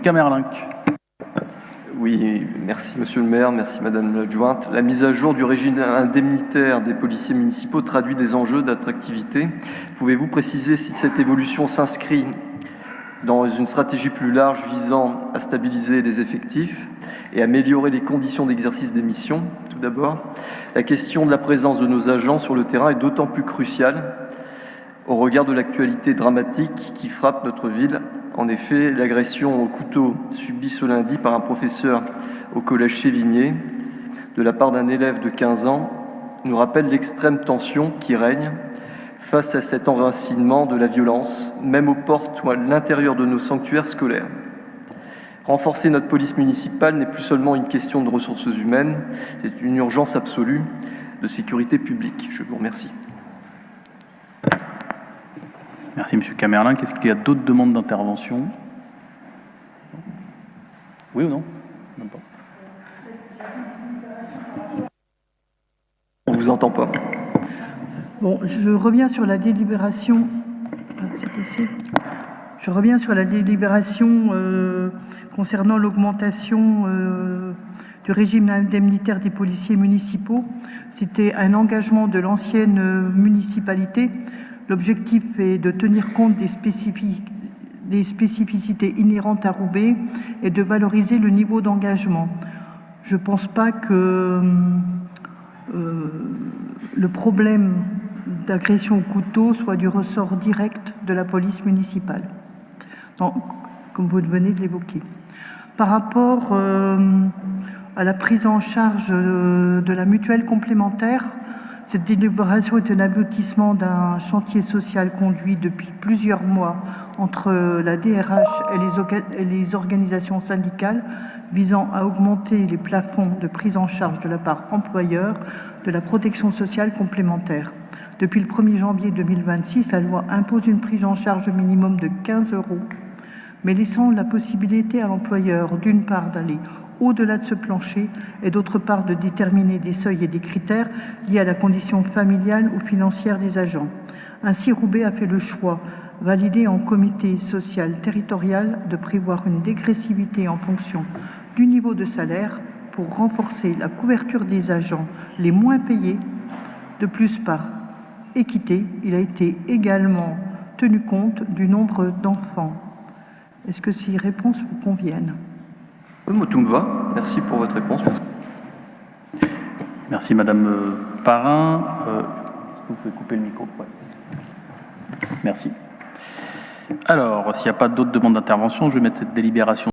Camerlinck. Oui, merci Monsieur le maire, merci Madame l'adjointe. La mise à jour du régime indemnitaire des policiers municipaux traduit des enjeux d'attractivité. Pouvez-vous préciser si cette évolution s'inscrit dans une stratégie plus large visant à stabiliser les effectifs et améliorer les conditions d'exercice des missions? Tout d'abord, la question de la présence de nos agents sur le terrain est d'autant plus cruciale au regard de l'actualité dramatique qui frappe notre ville. En effet, l'agression au couteau subie ce lundi par un professeur au collège Sévigné de la part d'un élève de 15 ans nous rappelle l'extrême tension qui règne face à cet enracinement de la violence, même aux portes ou à l'intérieur de nos sanctuaires scolaires. Renforcer notre police municipale n'est plus seulement une question de ressources humaines, c'est une urgence absolue de sécurité publique. Je vous remercie. Merci M. Camerlinck. Est-ce qu'il y a d'autres demandes d'intervention? Oui ou non? Même pas. On ne vous entend pas. Bon, je reviens sur la délibération. Je reviens sur la délibération concernant l'augmentation du régime indemnitaire des policiers municipaux. C'était un engagement de l'ancienne municipalité. L'objectif est de tenir compte des spécificités inhérentes à Roubaix et de valoriser le niveau d'engagement. Je ne pense pas que le problème d'agression au couteau soit du ressort direct de la police municipale, comme vous venez de l'évoquer. Par rapport à la prise en charge de la mutuelle complémentaire, cette délibération est un aboutissement d'un chantier social conduit depuis plusieurs mois entre la DRH et les organisations syndicales visant à augmenter les plafonds de prise en charge de la part employeur de la protection sociale complémentaire. Depuis le 1er janvier 2026, la loi impose une prise en charge minimum de 15 €, mais laissant la possibilité à l'employeur, d'une part, d'aller au-delà de ce plancher et d'autre part de déterminer des seuils et des critères liés à la condition familiale ou financière des agents. Ainsi, Roubaix a fait le choix, validé en comité social territorial, de prévoir une dégressivité en fonction du niveau de salaire pour renforcer la couverture des agents les moins payés. De plus, par équité, il a été également tenu compte du nombre d'enfants. Est-ce que ces réponses vous conviennent? Tout me va. Merci pour votre réponse. Merci Madame Parrain. Vous pouvez couper le micro. Ouais. Merci. Alors, s'il n'y a pas d'autres demandes d'intervention, je vais mettre cette délibération